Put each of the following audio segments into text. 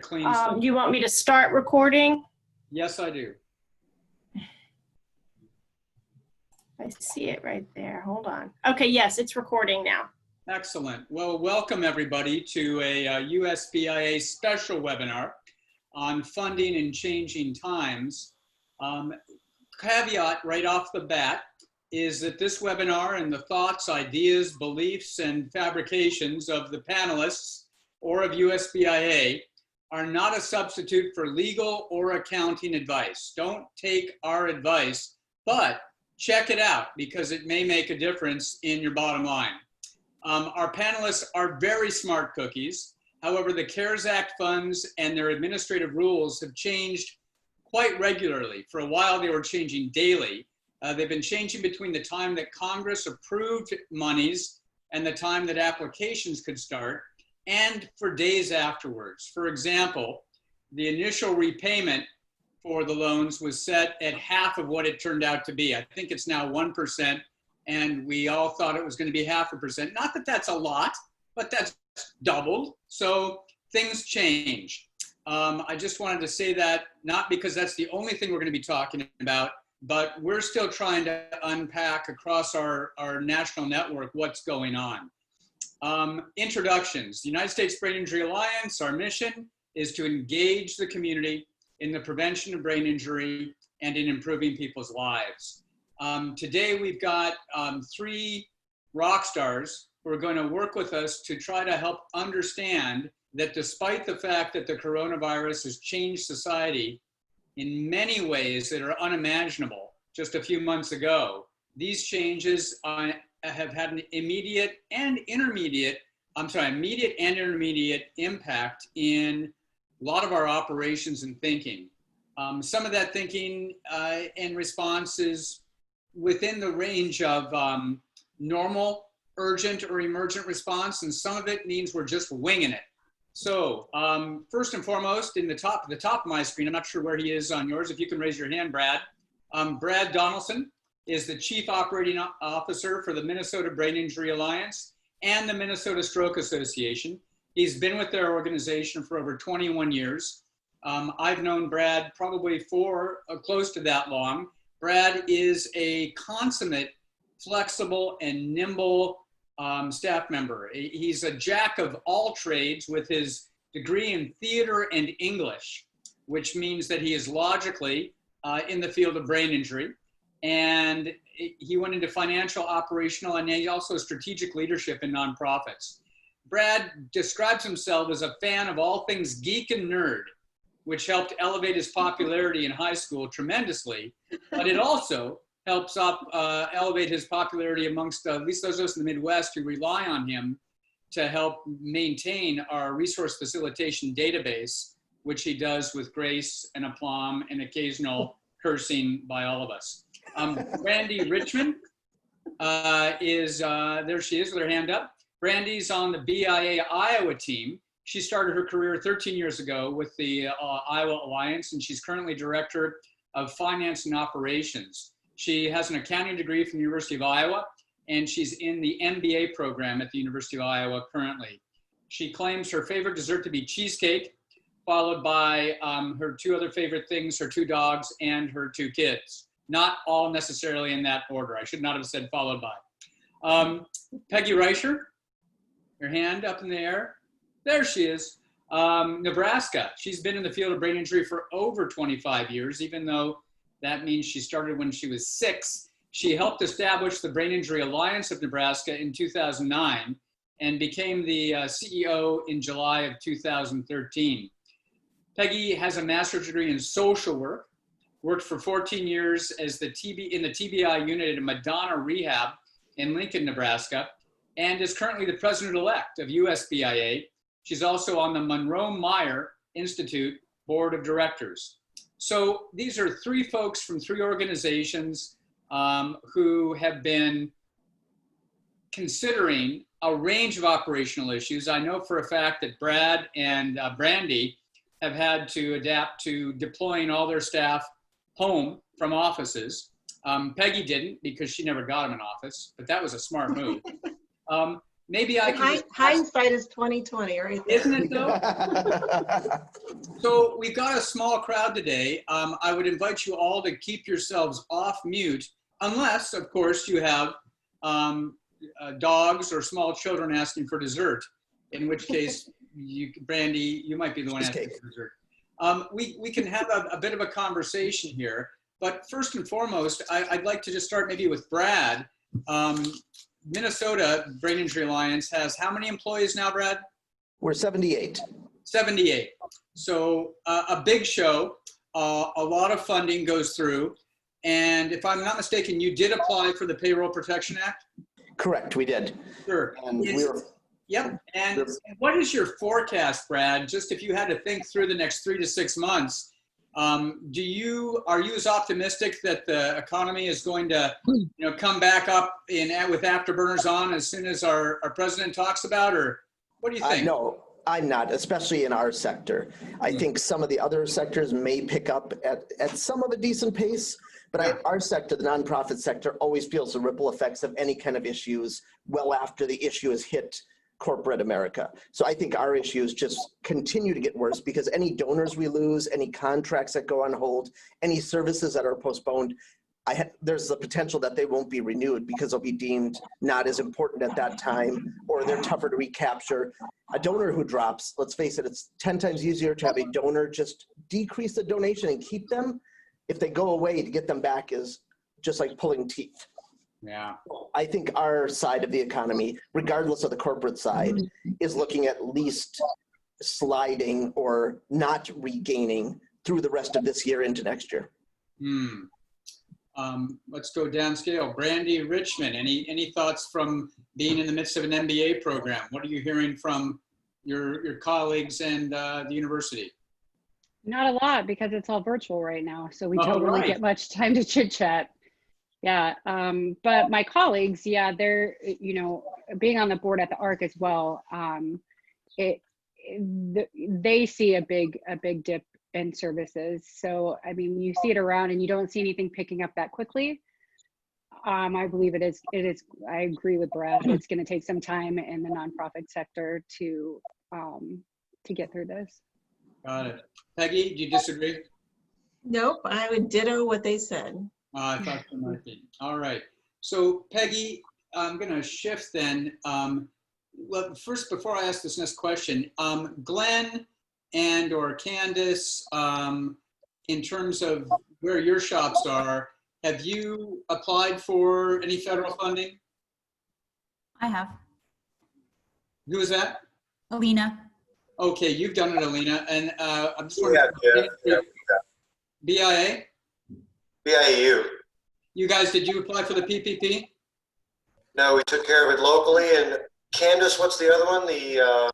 Clean stuff. You want me to start recording? Yes, I do. I see it right there. Hold on. Okay, yes, it's recording now. Excellent. Well, welcome everybody to a USBIA special webinar on funding in changing times. Caveat right off the bat is that this webinar and the thoughts, ideas, beliefs, and fabrications of the panelists or of USBIA are not a substitute for legal or accounting advice. Don't take our advice, but check it out because it may make a difference in your bottom line. Our panelists are very smart cookies. However, the CARES Act funds and their administrative rules have changed quite regularly. For a while, they were changing daily. They've been changing between the time that Congress approved monies and the time that applications could start, and for days afterwards. For example, the initial repayment for the loans was set at half of what it turned out to be. I think it's now 1%, and we all thought it was going to be 0.5%. Not that that's a lot, but that's doubled. So things change. I just wanted to say that, not because that's the only thing we're going to be talking about, but we're still trying to unpack across our national network what's going on. Introductions. The United States Brain Injury Alliance, our mission is to engage the community in the prevention of brain injury and in improving people's lives. Today we've got 3 rock stars who are going to work with us to try to help understand that despite the fact that the coronavirus has changed society in many ways that are unimaginable just a few months ago, these changes have had an immediate and intermediate impact in a lot of our operations and thinking. Some of that thinking and response is within the range of normal, urgent, or emergent response, and some of it means we're just winging it. So first and foremost, the top of my screen, I'm not sure where he is on yours, if you can raise your hand, Brad. Brad Donaldson is the Chief Operating Officer for the Minnesota Brain Injury Alliance and the Minnesota Stroke Association. He's been with their organization for over 21 years. I've known Brad probably for close to that long. Brad is a consummate, flexible, and nimble staff member. He's a jack of all trades with his degree in theater and English, which means that he is logically in the field of brain injury. And he went into financial, operational, and also strategic leadership in nonprofits. Brad describes himself as a fan of all things geek and nerd, which helped elevate his popularity in high school tremendously, but it also helps elevate his popularity amongst at least those of us in the Midwest who rely on him to help maintain our resource facilitation database, which he does with grace and aplomb and occasional cursing by all of us. Brandy Richmond there she is with her hand up. Brandy's on the BIA Iowa team. She started her career 13 years ago with the Iowa Alliance, and she's currently Director of Finance and Operations. She has an accounting degree from the University of Iowa, and she's in the MBA program at the University of Iowa currently. She claims her favorite dessert to be cheesecake, followed by her 2 other favorite things, her 2 dogs and her 2 kids. Not all necessarily in that order. I should not have said followed by. Peggy Reicher, her hand up in the air. There she is. Nebraska. She's been in the field of brain injury for over 25 years, even though that means she started when she was 6. She helped establish the Brain Injury Alliance of Nebraska in 2009 and became the CEO in July of 2013. Peggy has a master's degree in social work, worked for 14 years as in the TBI unit at Madonna Rehab in Lincoln, Nebraska, and is currently the president-elect of USBIA. She's also on the Monroe Meyer Institute Board of Directors. So these are 3 folks from 3 organizations who have been considering a range of operational issues. I know for a fact that Brad and Brandy have had to adapt to deploying all their staff home from offices. Peggy didn't because she never got him an office, but that was a smart move. maybe I can just Hindsight is 2020, right there. Isn't it though? So we've got a small crowd today. I would invite you all to keep yourselves off mute, unless, of course, you have dogs or small children asking for dessert, in which case, Brandy, you might be the one asking for dessert. We can have a bit of a conversation here, but first and foremost, I'd like to just start maybe with Brad. Minnesota Brain Injury Alliance has how many employees now, Brad? We're 78. 78. So a big show, a lot of funding goes through. And if I'm not mistaken, you did apply for the Payroll Protection Act? Correct, we did. Sure. And Yep. And what is your forecast, Brad? Just if you had to think through the next 3 to 6 months, are you as optimistic that the economy is going to come back up with afterburners on as soon as our president talks about, or what do you think? No, I'm not, especially in our sector. I think some of the other sectors may pick up at some of a decent pace, but our sector, the nonprofit sector, always feels the ripple effects of any kind of issues well after the issue has hit corporate America. So I think our issues just continue to get worse because any donors we lose, any contracts that go on hold, any services that are postponed, there's the potential that they won't be renewed because they'll be deemed not as important at that time, or they're tougher to recapture. A donor who drops, let's face it, it's 10 times easier to have a donor just decrease the donation and keep them. If they go away, to get them back is just like pulling teeth. Yeah. I think our side of the economy, regardless of the corporate side, is looking at least sliding or not regaining through the rest of this year into next year. Let's go downscale. Brandy Richmond, any thoughts from being in the midst of an MBA program? What are you hearing from your colleagues and the university? Not a lot because it's all virtual right now. So we don't really get much time to chit chat. Yeah, but my colleagues, they're, being on the board at the ARC as well, they see a big dip in services. So, I mean, you see it around and you don't see anything picking up that quickly. I believe it is, I agree with Brad, it's gonna take some time in the nonprofit sector to get through this. Got it. Peggy, do you disagree? Nope, I would ditto what they said. I thought you might be. All right. So Peggy, I'm going to shift then. Well, first, before I ask this next question, Glenn or Candace, in terms of where your shops are, have you applied for any federal funding? I have. Who is that? Alina. Okay, you've done it, Alina. And I'm just wondering, BIA? BIU. You guys, did you apply for the PPP? No, we took care of it locally. And Candace, what's the other one? The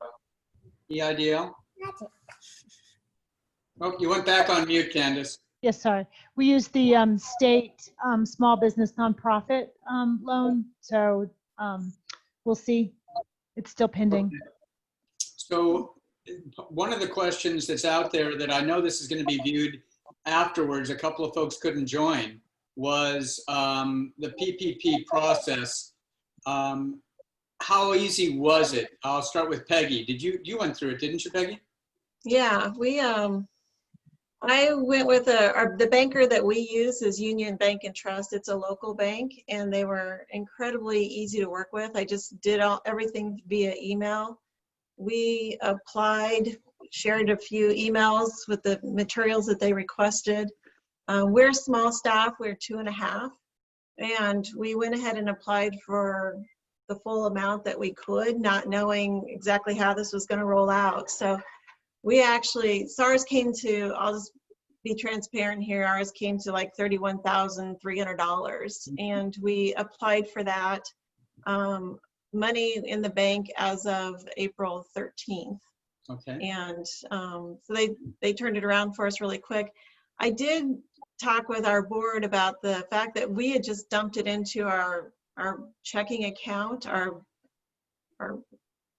EIDL? Oh, you went back on mute, Candace. Yes, sorry. We use the state small business nonprofit loan. So we'll see. It's still pending. Okay. So one of the questions that's out there that I know this is going to be viewed afterwards, a couple of folks couldn't join, was the PPP process. How easy was it? I'll start with Peggy. You went through it, didn't you, Peggy? Yeah, I went with the banker that we use is Union Bank and Trust. It's a local bank, and they were incredibly easy to work with. I just did everything via email. We applied, shared a few emails with the materials that they requested. We're small staff, we're 2.5, and we went ahead and applied for the full amount that we could, not knowing exactly how this was going to roll out. So we actually, SARS came to, I'll just be transparent here, ours came to like $31,300, and we applied for that money in the bank as of April 13th. Okay. And so they turned it around for us really quick. I did talk with our board about the fact that we had just dumped it into our checking account, our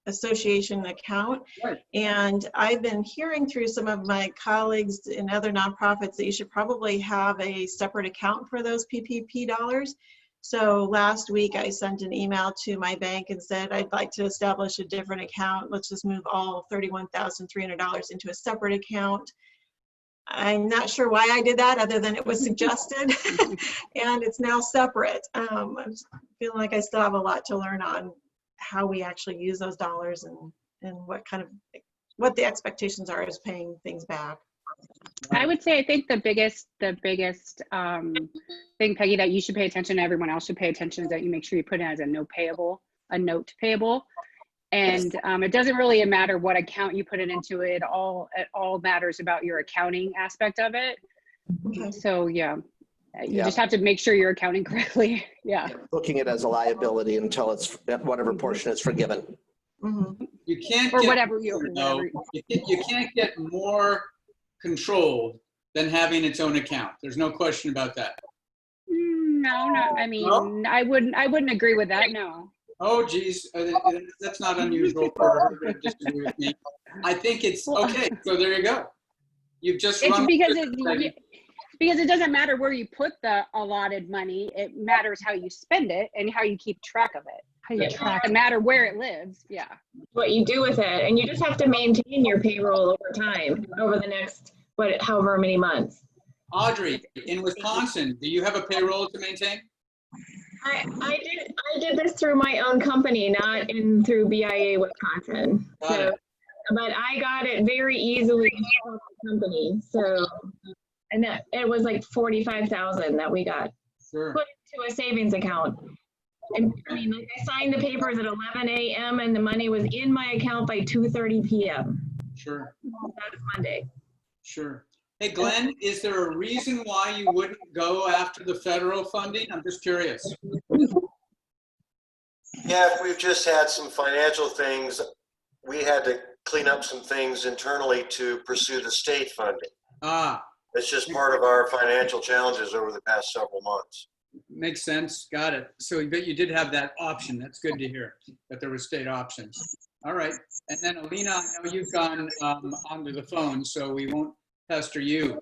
association account. Right. And I've been hearing through some of my colleagues in other nonprofits that you should probably have a separate account for those PPP dollars. So last week I sent an email to my bank and said, I'd like to establish a different account. Let's just move all $31,300 into a separate account. I'm not sure why I did that other than it was suggested and it's now separate. I'm feeling like I still have a lot to learn on how we actually use those dollars and what the expectations are as paying things back. I would say, I think the biggest thing, Peggy, that you should pay attention to, everyone else should pay attention, is that you make sure you put it as a note payable. And it doesn't really matter what account you put it into. It all matters about your accounting aspect of it. Okay. So yeah, you just have to make sure you're accounting correctly. Yeah. Looking at it as a liability until it's whatever portion is forgiven. Mm-hmm. You can't Or get, whatever you can't get more controlled than having its own account. There's no question about that. No, I mean, No? I wouldn't agree with that. No. Oh, geez, that's not unusual for her to disagree with me. I think it's okay. So there you go. You've just It's run. because it doesn't matter where you put the allotted money. It matters how you spend it and how you keep track of it. How you It track doesn't matter where it lives. Yeah. what you do with it, and you just have to maintain your payroll over time, over the next however many months. Audrey, in Wisconsin, do you have a payroll to maintain? I did this through my own company, not through BIA Wisconsin. Got it. But I got it very easily from the company. So, and it was like 45,000 that we got Sure. put into a savings account. And I mean, like, I signed the papers at 11 a.m. and the money was in my account by 2:30 p.m. Sure. That's Monday. Sure. Hey, Glenn, is there a reason why you wouldn't go after the federal funding? I'm just curious. Yeah, if we've just had some financial things, we had to clean up some things internally to pursue the state funding. Ah, It's just part of our financial challenges over the past several months. makes sense. Got it. So but you did have that option. That's good to hear that there were state options. All right. And then Alina, I know you've gone onto the phone, so we won't pester you.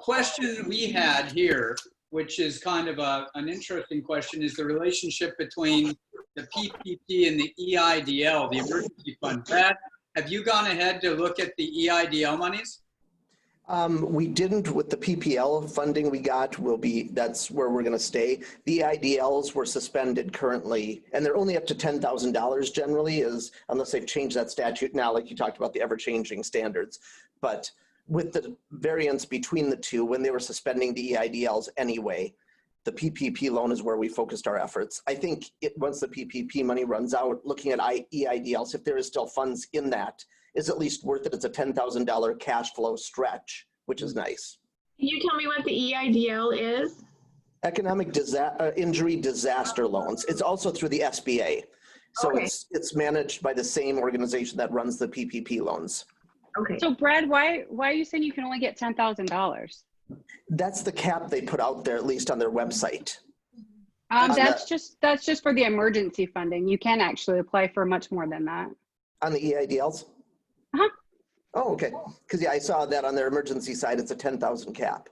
Question we had here, which is kind of an interesting question, is the relationship between the PPP and the EIDL, the emergency fund. Brad, have you gone ahead to look at the EIDL monies? We didn't with the PPL funding we got. That's where we're going to stay. The IDLs were suspended currently, and they're only up to $10,000 generally, unless they've changed that statute now, like you talked about the ever-changing standards. But with the variance between the two, when they were suspending the EIDLs anyway, the PPP loan is where we focused our efforts. I think once the PPP money runs out, looking at EIDLs, if there is still funds in that, is at least worth it. It's a $10,000 cash flow stretch, which is nice. Can you tell me what the EIDL is? Economic injury disaster loans. It's also through the SBA. So Okay. it's managed by the same organization that runs the PPP loans. Okay. So Brad, why are you saying you can only get $10,000? That's the cap they put out there, at least on their website. That's just for the emergency funding. You can actually apply for much more than that. On the EIDLs? Uh-huh. Oh, okay. Because yeah, I saw that on their emergency side, it's a 10,000 cap.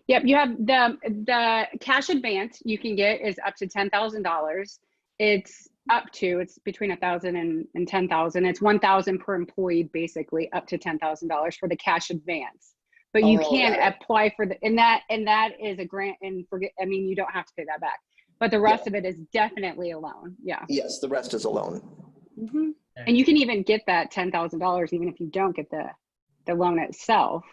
Yep, you have the cash advance you can get is up to $10,000. It's between 1,000 and 10,000. It's 1,000 per employee, basically, up to $10,000 for the cash advance. But you can apply for and that is a grant, and you don't have to pay that back. But the rest of it is definitely a loan. Yeah. Yes, the rest is a loan. Mm-hmm. And you can even get that $10,000 even if you don't get the loan itself.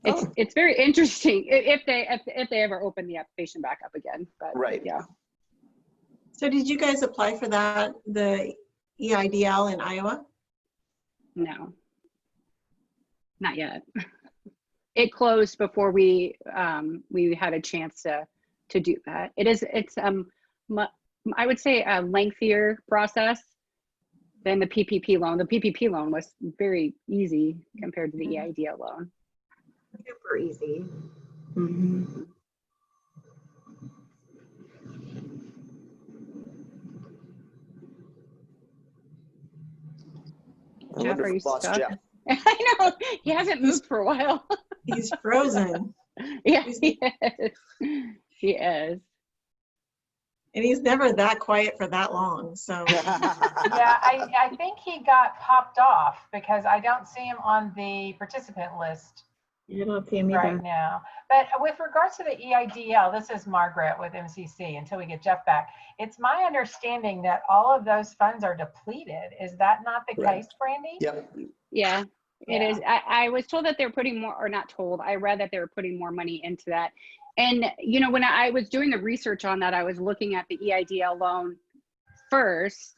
It's very interesting if they ever open the application back up again. But right. Yeah. So did you guys apply for that, the EIDL in Iowa? No, not yet. It closed before we had a chance to do that. It's I would say a lengthier process than the PPP loan. The PPP loan was very easy compared to the EIDL loan. Super easy. Mm-hmm. Jeff, are you stuck? Jeff. I know, he hasn't moved for a while. He's frozen. Yeah, he is. He is. And he's never that quiet for that long, so. Yeah, I think he got popped off because I don't see him on the participant list You don't see me right there. now. But with regards to the EIDL, this is Margaret with MCC until we get Jeff back. It's my understanding that all of those funds are depleted. Is that not the Right. case, Brandy? Yep. Yeah, it Yeah. is. I was told that they're putting more, or not told, I read that they were putting more money into that. And, you know, when I was doing the research on that, I was looking at the EIDL loan first.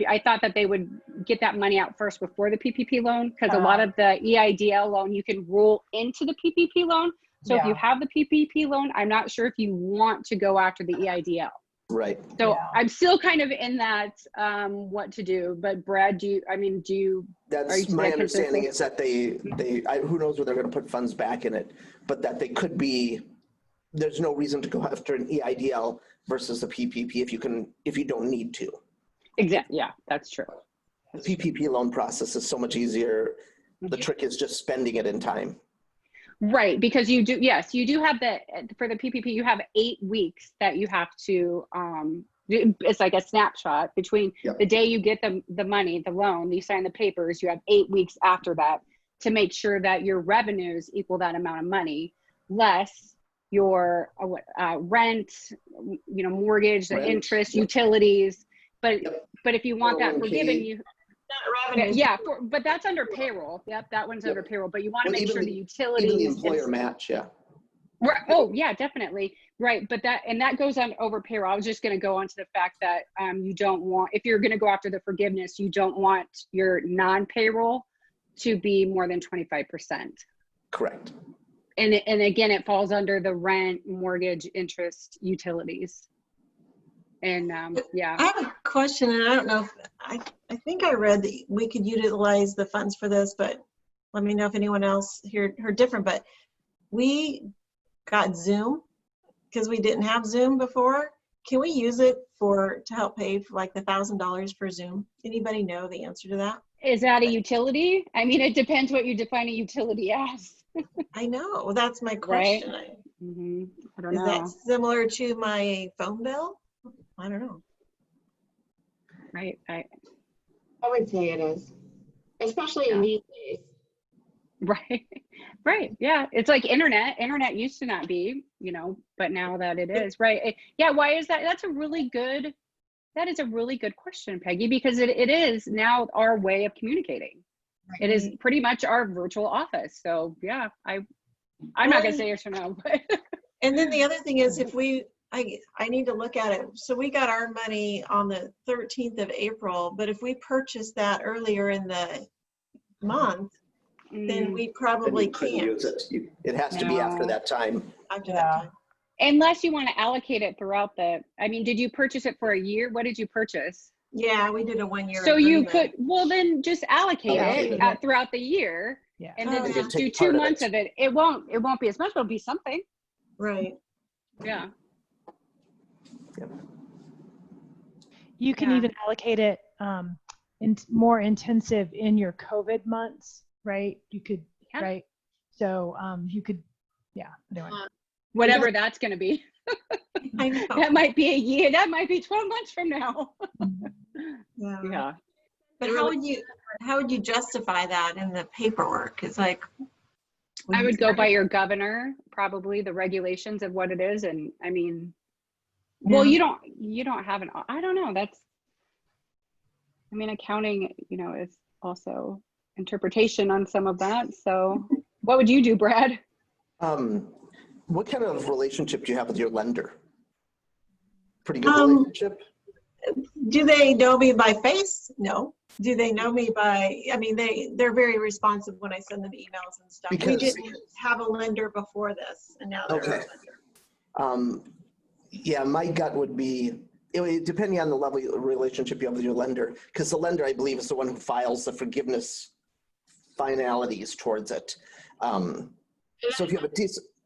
I thought that they would get that money out first before the PPP loan, because a lot of the EIDL loan, you can roll into the PPP loan. So if you Yeah. have the PPP loan, I'm not sure if you want to go after the EIDL. Right. So Yeah. I'm still kind of in that, what to do. But Brad, are you That's still my understanding consensus? is that who knows where they're going to put funds back in it, but that they could be, there's no reason to go after an EIDL versus a PPP if you don't need to. Exactly. Yeah, that's true. The PPP loan process is so much easier. The trick is just spending it in time. Right, because you do, yes, you do have for the PPP, you have 8 weeks that you have to, it's like a snapshot between Yep. the day you get the money, the loan, you sign the papers, you have 8 weeks after that to make sure that your revenues equal that amount of money, less your rent, mortgage, the Rent, interest, yep. utilities. But Yep. but if you want that 401k. forgiven, Not revenues. yeah, but that's under payroll. Yep, that one's under payroll. But you want to Well, make even sure the Even utilities. the employer match, yeah. Right. Oh, yeah, definitely. Right. But that goes on over payroll. I was just going to go on to the fact that you don't want, if you're going to go after the forgiveness, you don't want your non-payroll to be more than 25%. Correct. And again, it falls under the rent, mortgage, interest, utilities. And yeah. I have a question, and I don't know if, I think I read that we could utilize the funds for this, but let me know if anyone else heard different. But we got Zoom because we didn't have Zoom before. Can we use it to help pay for like the $1,000 for Zoom? Anybody know the answer to that? Is that a utility? I mean, it depends what you define a utility as. I know, that's my Right. question. I don't Is know. that similar to my phone bill? I don't know. Right. I would say it is, especially in these days. Right. Right. Yeah. It's like internet. Internet used to not be, but now that it is, right. Yeah. Why is that? That is a really good question, Peggy, because it is now our way of communicating. It is pretty much our virtual office. So yeah, I'm not going to say yes or no, but. And then the other thing is I need to look at it. So we got our money on the 13th of April, but if we purchased that earlier in the month, then we probably couldn't can't. use it. It has to be after that time. After that time. Unless you want to allocate it throughout did you purchase it for a year? What did you purchase? Yeah, we did a 1-year So you agreement. could, then just allocate Allocate it throughout the year. Yeah. And then Oh, just yeah. do Take 2 part of months it. of it. It won't be as much, but it'll be something. Right. Yeah. You can Yeah. even allocate it more intensive in your COVID months, right? You could, Yeah. right? So you could, yeah. Anyway. Whatever that's going to be. I know. That might be a year. That might be 12 months from now. Yeah. Yeah. But how would you justify that in the paperwork? It's like. I would go by your governor, probably the regulations of what it is. And I mean, well, you don't have I don't know. Accounting, is also interpretation on some of that. So what would you do, Brad? What kind of relationship do you have with your lender? Pretty good relationship? Do they know me by face? No. Do they know me by, they're very responsive when I send them emails and stuff. We didn't have a lender before this, and now they're a lender. Yeah, my gut would be, depending on the level of relationship you have with your lender, because the lender, I believe, is the one who files the forgiveness finalities towards it. So if you have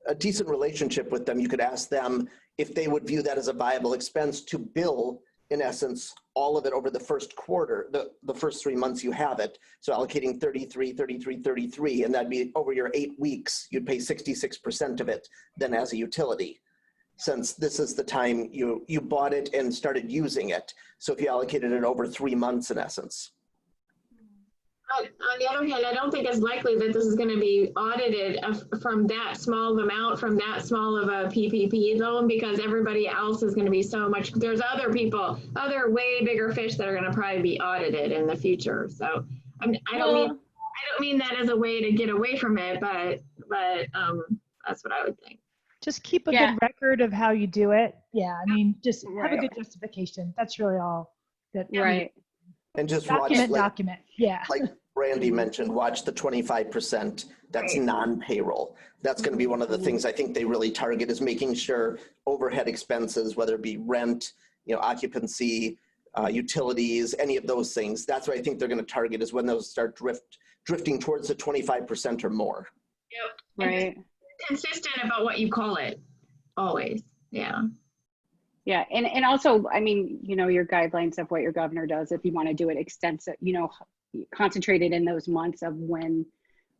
a decent relationship with them, you could ask them if they would view that as a viable expense to bill, in essence, all of it over the first quarter, the first 3 months you have it. So allocating 33, and that'd be over your 8 weeks, you'd pay 66% of it then as a utility. since this is the time you bought it and started using it. So if you allocated it over 3 months in essence. On the other hand, I don't think it's likely that this is going to be audited from that small of amount, from that small of a PPP loan, because everybody else is going to be so much. There's other people, other way bigger fish that are going to probably be audited in the future. So I don't mean that as a way to get away from it, but that's what I would think. Just keep a good record of how you do it. Yeah, I mean, just have a Right. good justification. That's really all. That Right. And just document, watch, document. Yeah. like Randy mentioned, watch the 25%. That's Right. non-payroll. That's going to be one of the things I think they really target, is making sure overhead expenses, whether it be rent, occupancy, utilities, any of those things. That's what I think they're going to target, is when those start drifting towards the 25% or more. Yep. Right. And consistent about what you call it, always. Yeah. Yeah, and also, I mean, your guidelines of what your governor does, if you want to do it extensive, concentrated in those months of when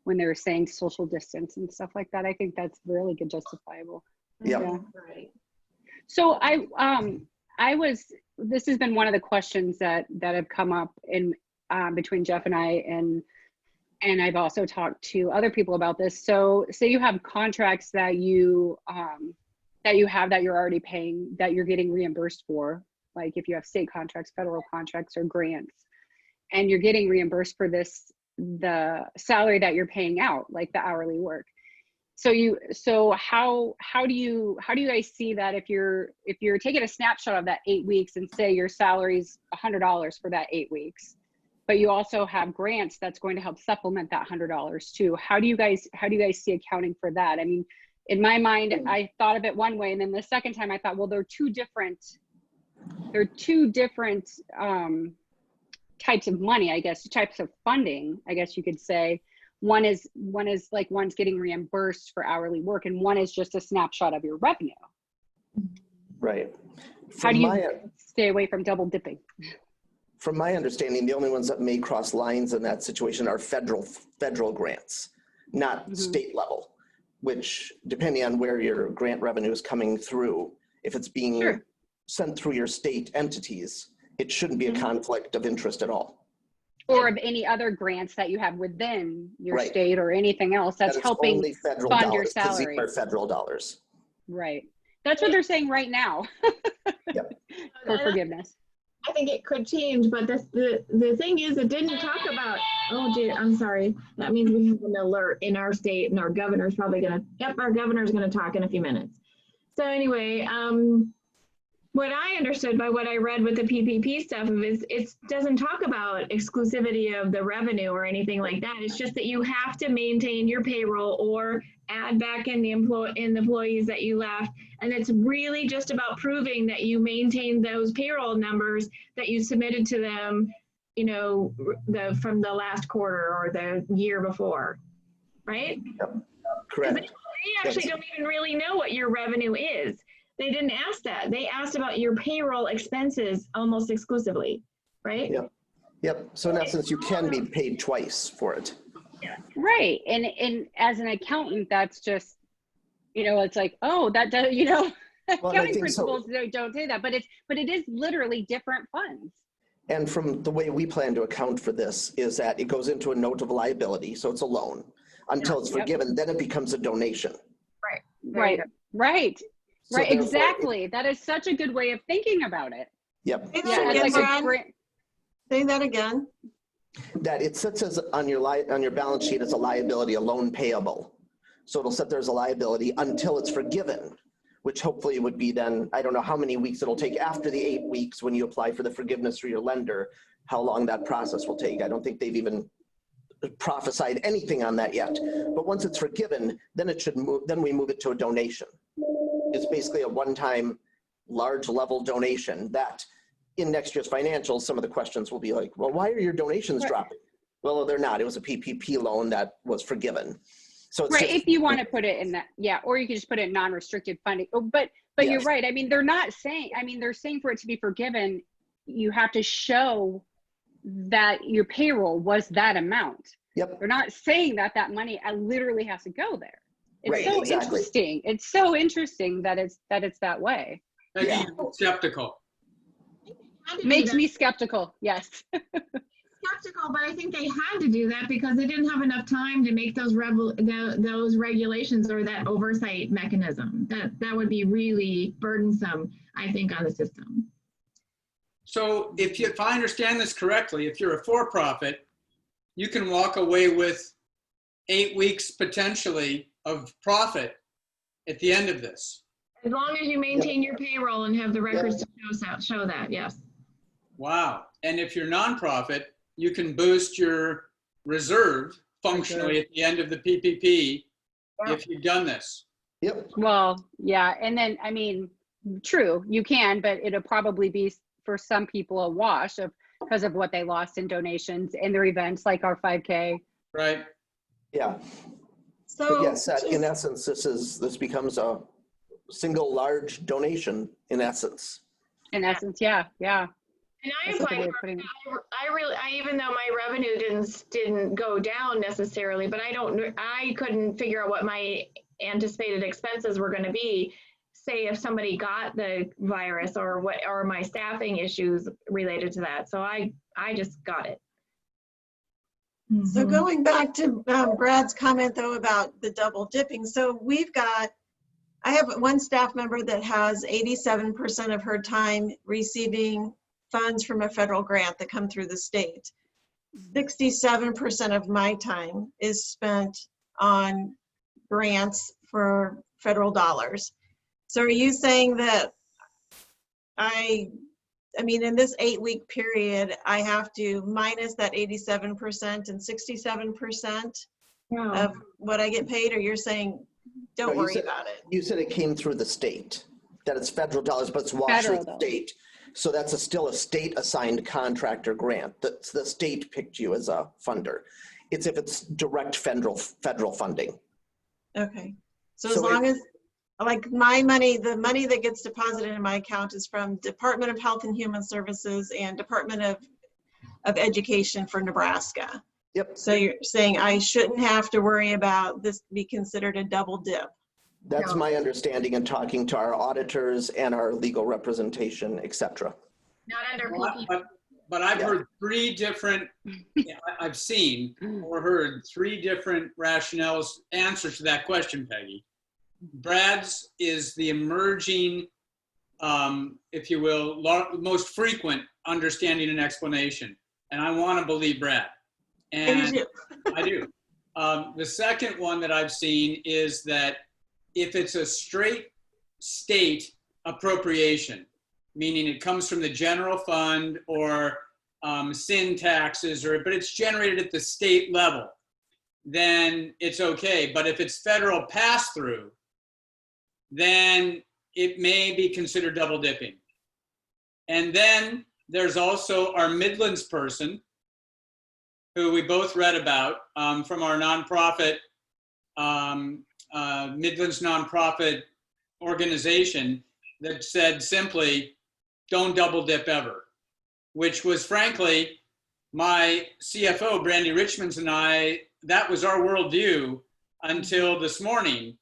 they're saying social distance and stuff like that. I think that's really good, justifiable. Yep. Yeah. Right. So this has been one of the questions that have come up in between Jeff and I, and I've also talked to other people about this. So say you have contracts that you have that you're already paying, that you're getting reimbursed for, like if you have state contracts, federal contracts, or grants, and you're getting reimbursed for the salary that you're paying out, like the hourly work. So how do you guys see that if you're taking a snapshot of that 8 weeks and say your salary's $100 for that 8 weeks, but you also have grants that's going to help supplement that $100 too? How do you guys see accounting for that? I mean, in my mind, I thought of it one way, and then the second time I thought, well, they're two different types of money, I guess, types of funding, I guess you could say. One is like one's getting reimbursed for hourly work, and one is just a snapshot of your revenue. Right. How do you stay away from double dipping? From my understanding, the only ones that may cross lines in that situation are federal grants, not state level, which, depending on where your grant revenue is coming through, if it's being sent through your state entities, it shouldn't be a conflict of interest at all. Or of any other grants that you have within your state or anything else that's helping fund your salary. These are federal dollars. Right. That's what they're saying right now. For forgiveness. I think it could change, but the thing is, it didn't talk about, oh dear, I'm sorry. That means we have an alert in our state, and our governor's probably our governor's gonna talk in a few minutes. So anyway, what I understood by what I read with the PPP stuff is it doesn't talk about exclusivity of the revenue or anything like that. It's just that you have to maintain your payroll or add back in the employees that you left. And it's really just about proving that you maintain those payroll numbers that you submitted to them, from the last quarter or the year before, right? Yep. Correct. They actually don't even really know what your revenue is. They didn't ask that. They asked about your payroll expenses almost exclusively, right? Yep. So in essence, you can be paid twice for it. Right. And as an accountant, that's just, it's like, oh, that does, accounting principles don't say that, but it is literally different funds. And from the way we plan to account for this is that it goes into a note of liability. So it's a loan until it's forgiven, then it becomes a donation. Right. So right. Exactly. That is such a good way of thinking about it. Yep. Say that again. That it sits as on your balance sheet as a liability, a loan payable. So it'll sit there as a liability until it's forgiven, which hopefully would be then, I don't know how many weeks it'll take after the 8 weeks when you apply for the forgiveness for your lender, how long that process will take. I don't think they've even prophesied anything on that yet. But once it's forgiven, then it should move. Then we move it to a donation. It's basically a one-time large level donation that in next year's financials, some of the questions will be like, well, why are your donations dropping? Well, they're not. It was a PPP loan that was forgiven. So it's right. If you want to put it in that, or you can just put it in non-restricted funding. Oh, but yes. You're right. I mean, they're saying for it to be forgiven, you have to show that your payroll was that amount. Yep. They're not saying that money literally has to go there. It's Right, so exactly. interesting. It's so interesting that it's that way. Peggy, Yeah. you're skeptical. Had to do Makes that. me skeptical. Yes. Skeptical, but I think they had to do that because they didn't have enough time to make those those regulations or that oversight mechanism. That would be really burdensome, I think, on the system. So if I understand this correctly, if you're a for-profit, you can walk away with 8 weeks potentially of profit at the end of this. As long as you maintain your payroll and have the records to show that, yes. Wow. And if you're nonprofit, you can boost your reserve functionally at the end of the PPP if you've done this. Yep. Well, yeah. And then, I mean, true, you can, but it'll probably be for some people a wash because of what they lost in donations and their events like our 5K. Right. Yeah. So But yes, in essence, this becomes a single large donation in essence. In essence, yeah. And I That's a good applied way of for, putting it. I even though my revenue didn't go down necessarily, but I couldn't figure out what my anticipated expenses were going to be. Say if somebody got the virus or my staffing issues related to that. So I just got it. So going back to Brad's comment though about the double dipping. So I have one staff member that has 87% of her time receiving funds from a federal grant that come through the state. 67% of my time is spent on grants for federal dollars. So are you saying that I mean, in this 8-week period, I have to minus that 87% and 67% of what I get paid, or you're saying, don't worry about it? You said it came through the state, that it's federal dollars, but it's washed through the state. So that's still a state-assigned contractor grant. The state picked you as a funder. It's if it's direct federal funding. Okay. So as long as, like my money, the money that gets deposited in my account is from Department of Health and Human Services and Department of Education for Nebraska. Yep. So you're saying I shouldn't have to worry about this be considered a double dip? That's my understanding in talking to our auditors and our legal representation, et cetera. Not under PPP. But I've heard three different, I've seen or heard three different rationales, answers to that question, Peggy. Brad's is the emerging, if you will, most frequent understanding and explanation. And I want to believe Brad. And I do. The second one that I've seen is that if it's a straight state appropriation, meaning it comes from the general fund or sin taxes, but it's generated at the state level, then it's okay. But if it's federal pass-through, then it may be considered double dipping. And then there's also our Midlands person, who we both read about from our nonprofit, Midlands nonprofit organization, that said simply, don't double dip ever, which was frankly, my CFO, Brandy Richmonds, and I, that was our worldview until this morning,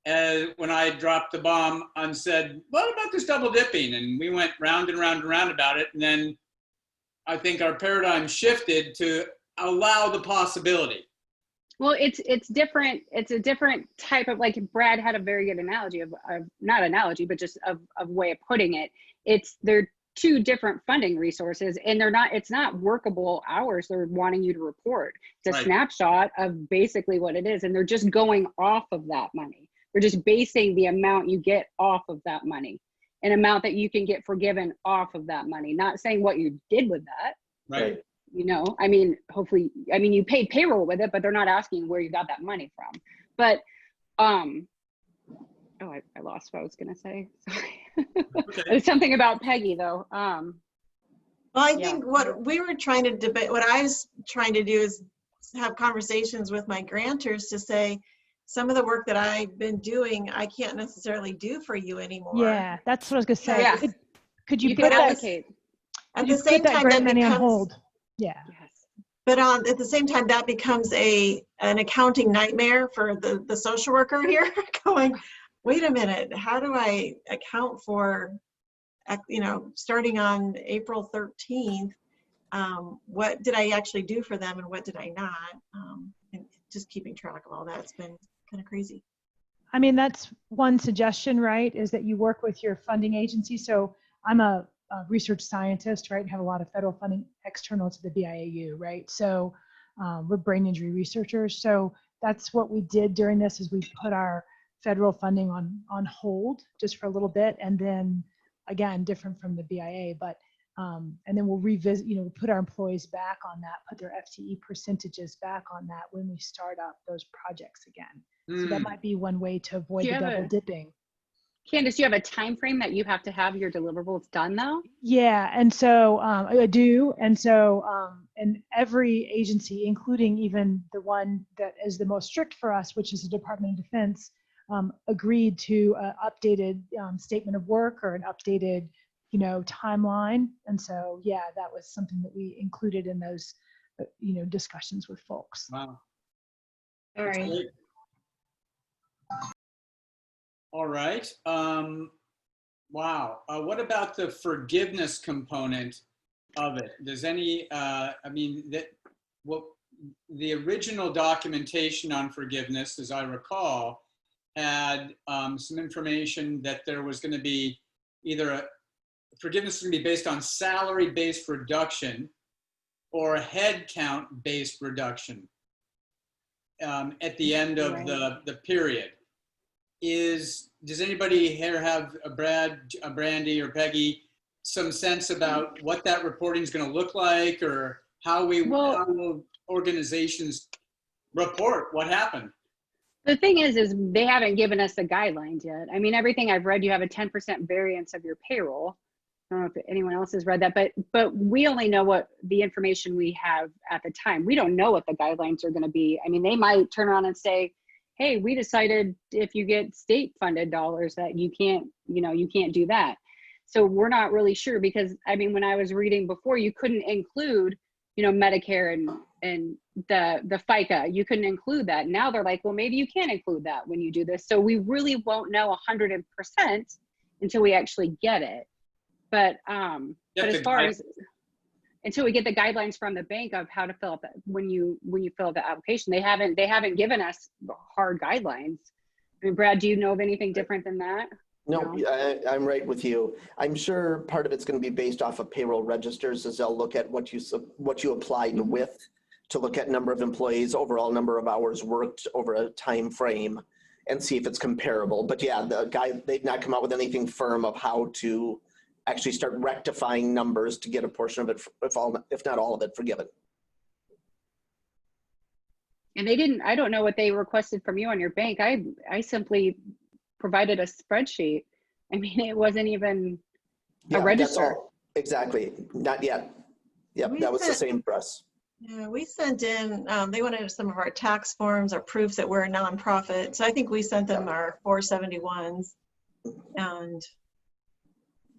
when I dropped the bomb and said, what about this double dipping? And we went round and round and round about it. And then I think our paradigm shifted to allow the possibility. Well, it's different. It's a different type of, like Brad had a very good analogy of not analogy, but just of way of putting it. They're two different funding resources, and it's not workable hours they're wanting you to report. It's a snapshot of basically what it is. And they're just going off of that money. They're just basing the amount you get off of that money, an amount that you can get forgiven off of that money. Not saying what you did with that. Right. You know, I mean, hopefully, I mean, you paid payroll with it, but they're not asking where you got that money from. But, I lost what I was going to say. Sorry. Okay. There's something about Peggy, though. Well, I think what we were trying to debate, what I was trying to do is have conversations with my grantors to say, some of the work that I've been doing, I can't necessarily do for you anymore. Yeah, that's what I was gonna say. Yeah. Could you You put can that, allocate. At could you the same put that time, grant that money on becomes, hold? Yeah. Yes. But at the same time, that becomes an accounting nightmare for the social worker here going, wait a minute, how do I account for, starting on April 13th, what did I actually do for them and what did I not? And just keeping track of all that's been kind of crazy. I mean, that's one suggestion, right, is that you work with your funding agency. So I'm a research scientist, right, and have a lot of federal funding external to the BIAU, right? So we're brain injury researchers. So that's what we did during this is we put our federal funding on hold just for a little bit. And then again, different from the BIA, but and then we'll revisit, we'll put our employees back on that, put their FTE percentages back on that when we start up those projects again. So that might be one way to avoid the double dipping. Candace, do you have a time frame that you have to have your deliverables done though? Yeah, and so I do, and so and every agency, including even the one that is the most strict for us, which is the Department of Defense, agreed to an updated statement of work or an updated, timeline. And so, yeah, that was something that we included in those, discussions with folks. Wow. All right. All right. Wow. What about the forgiveness component of it? Does any, the original documentation on forgiveness, as I recall, had some information that there was going to be either forgiveness was going to be based on salary-based reduction or a head count-based reduction at the end of the period. Does anybody here have a Brandy or Peggy, some sense about what that reporting is going to look like, or how will organizations report what happened? The thing is they haven't given us the guidelines yet. I mean, everything I've read, you have a 10% variance of your payroll. I don't know if anyone else has read that, but we only know what the information we have at the time. We don't know what the guidelines are going to be. I mean, they might turn around and say, hey, we decided if you get state funded dollars that you can't do that. So we're not really sure, because I mean, when I was reading before, you couldn't include, Medicare and the FICA, you couldn't include that. Now they're like, well, maybe you can include that when you do this. So we really won't know 100% until we actually get it. But as far as until we get the guidelines from the bank of how to fill up when you fill out the application, they haven't given us hard guidelines. I mean, Brad, do you know of anything different than that? No, I'm right with you. I'm sure part of it's going to be based off of payroll registers, as they'll look at what you applied with, to look at number of employees, overall number of hours worked over a time frame, and see if it's comparable. But yeah, they've not come out with anything firm of how to actually start rectifying numbers to get a portion of it, if not all of it, forgiven. And I don't know what they requested from you on your bank. I simply provided a spreadsheet. I mean, it wasn't even a register. Exactly, not yet. Yep, that was the same for us. Yeah, we sent in, they wanted some of our tax forms or proofs that we're a nonprofit. So I think we sent them our 471s, and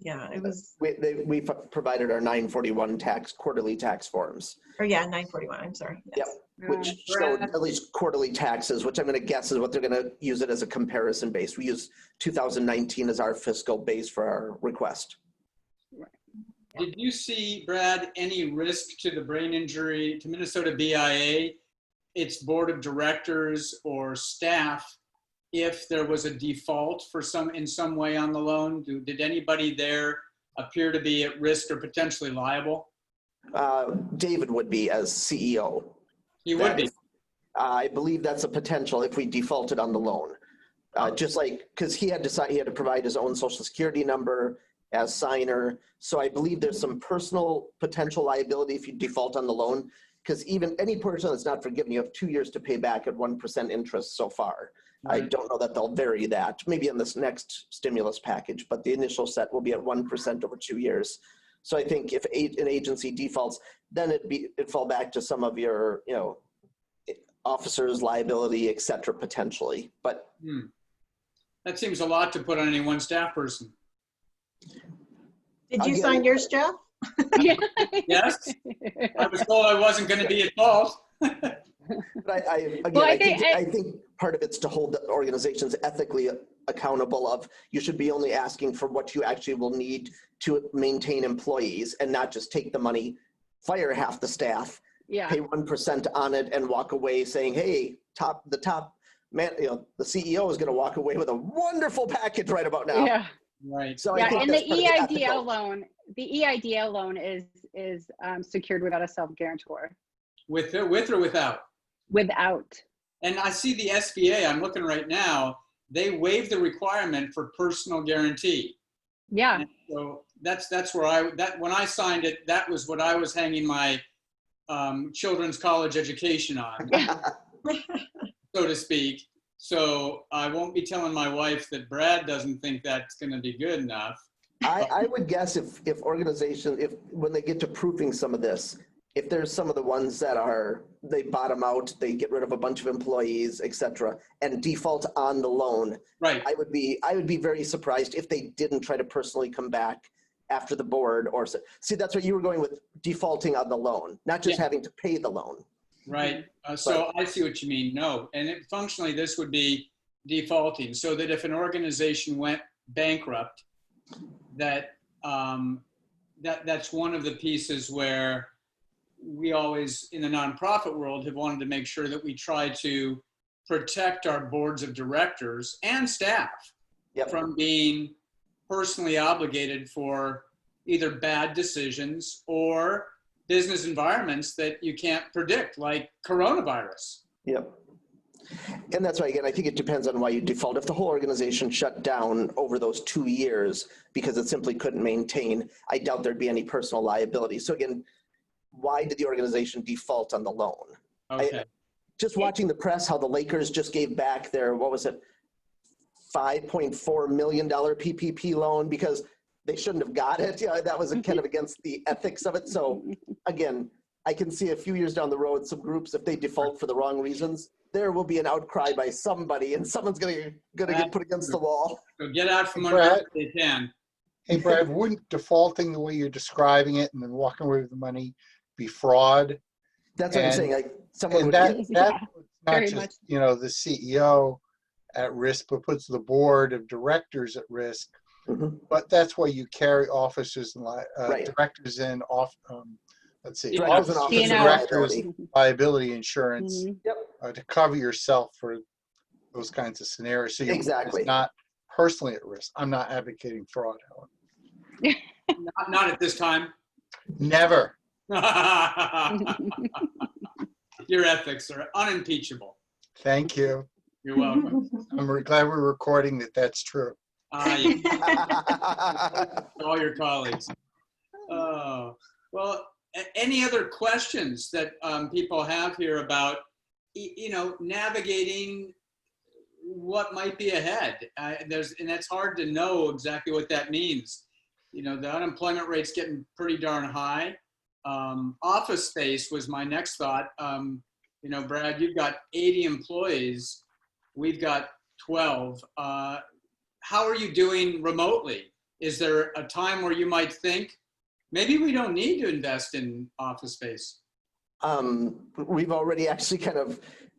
yeah, it was. We provided our 941 quarterly tax forms. Or yeah, 941, I'm sorry. Yes. Yep, which showed at least quarterly taxes, which I'm going to guess is what they're going to use it as a comparison base. We use 2019 as our fiscal base for our request. Did you see, Brad, any risk to the brain injury, to Minnesota BIA, its board of directors or staff, if there was a default in some way on the loan? Did anybody there appear to be at risk or potentially liable? David would be, as CEO. He would be. I believe that's a potential if we defaulted on the loan. Just like, because he had to provide his own social security number as signer. So I believe there's some personal potential liability if you default on the loan, because even any person that's not forgiven, you have 2 years to pay back at 1% interest so far. I don't know that they'll vary that, maybe in this next stimulus package, but the initial set will be at 1% over 2 years. So I think if an agency defaults, then it'd fall back to some of your, officers' liability, et cetera, potentially. But that seems a lot to put on any one staff person. Did you sign yours, Jeff? Yeah. Yes, I was told I wasn't going to be at fault. But again, Well, I think part of it's to hold the organizations ethically accountable of, you should be only asking for what you actually will need to maintain employees and not just take the money, fire half the staff, Yeah. pay 1% on it and walk away saying, hey, the top man, the CEO is going to walk away with a wonderful package right about now. Yeah. Right. So Yeah, I think and that's the part of the ethical. EIDL loan is secured without a self-guarantor. With or without? Without. And I see the SBA, I'm looking right now, they waived the requirement for personal guarantee. Yeah. And so that's where when I signed it, that was what I was hanging my children's college education on, so to speak. So I won't be telling my wife that Brad doesn't think that's going to be good enough. I would guess if organizations, when they get to proofing some of this, if there's some of the ones that they bottom out, they get rid of a bunch of employees, et cetera, and default on the loan. Right. I would be very surprised if they didn't try to personally come back after the board or see, that's what you were going with, defaulting on the loan, not just having to pay the loan. Right. So I see what you mean. No. And functionally, this would be defaulting, so that if an organization went bankrupt, that's one of the pieces where we always, in the nonprofit world, have wanted to make sure that we try to protect our boards of directors and staff from being personally obligated for either bad decisions or business environments that you can't predict, like coronavirus. Yep. And that's why, again, I think it depends on why you default. If the whole organization shut down over those 2 years because it simply couldn't maintain, I doubt there'd be any personal liability. So again, why did the organization default on the loan? Okay. Just watching the press, how the Lakers just gave back their, what was it, $5.4 million PPP loan because they shouldn't have got it. Yeah, that was kind of against the ethics of it. So again, I can see a few years down the road, some groups, if they default for the wrong reasons, there will be an outcry by somebody and someone's gonna get put against the wall. So get out from under it if they can. Hey, Brad, wouldn't defaulting the way you're describing it and then walking away with the money be fraud? That's what I'm saying. Like someone And would that get, not very just much. The CEO at risk, but puts the board of directors at risk. Mhm. But that's why you carry officers and Right. directors in let's see, Directors and officers officers and liability. directors liability insurance Mhm. to cover yourself for those kinds of scenarios. So you're Exactly. not personally at risk. I'm not advocating fraud, Helen. Not at this time. Never. Your ethics are unimpeachable. Thank you. You're welcome. I'm glad we're recording that that's true. All your colleagues. Oh, well, any other questions that people have here about, navigating what might be ahead? And that's hard to know exactly what that means. The unemployment rate's getting pretty darn high. Office space was my next thought. Brad, you've got 80 employees. We've got 12. How are you doing remotely? Is there a time where you might think, maybe we don't need to invest in office space? We've already actually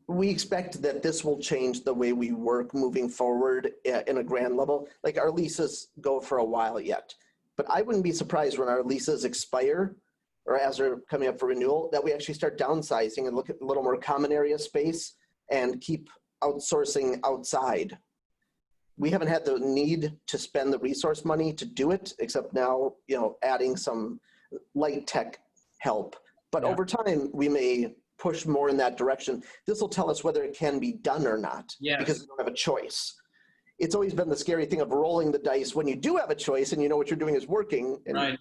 we expect that this will change the way we work moving forward in a grand level. Like our leases go for a while yet, but I wouldn't be surprised when our leases expire or as they're coming up for renewal, that we actually start downsizing and look at a little more common area space and keep outsourcing outside. We haven't had the need to spend the resource money to do it, except now, adding some light tech help. But over time, we may push more in that direction. This will tell us whether it can be done or not, because we don't have a choice. It's always been the scary thing of rolling the dice when you do have a choice and you know what you're doing is working. And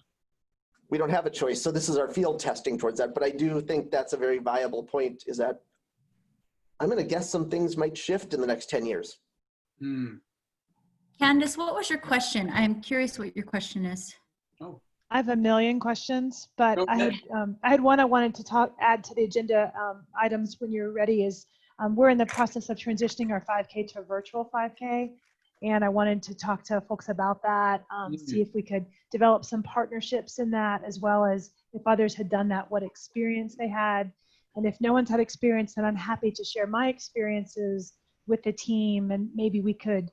we don't have a choice. So this is our field testing towards that. But I do think that's a very viable point, is that I'm going to guess some things might shift in the next 10 years. Candace, what was your question? I'm curious what your question is. I have a million questions, but I had one I wanted to add to the agenda items when you're ready is we're in the process of transitioning our 5K to a virtual 5K. And I wanted to talk to folks about that, see if we could develop some partnerships in that, as well as if others had done that, what experience they had. And if no one's had experience, then I'm happy to share my experiences with the team. And maybe we could,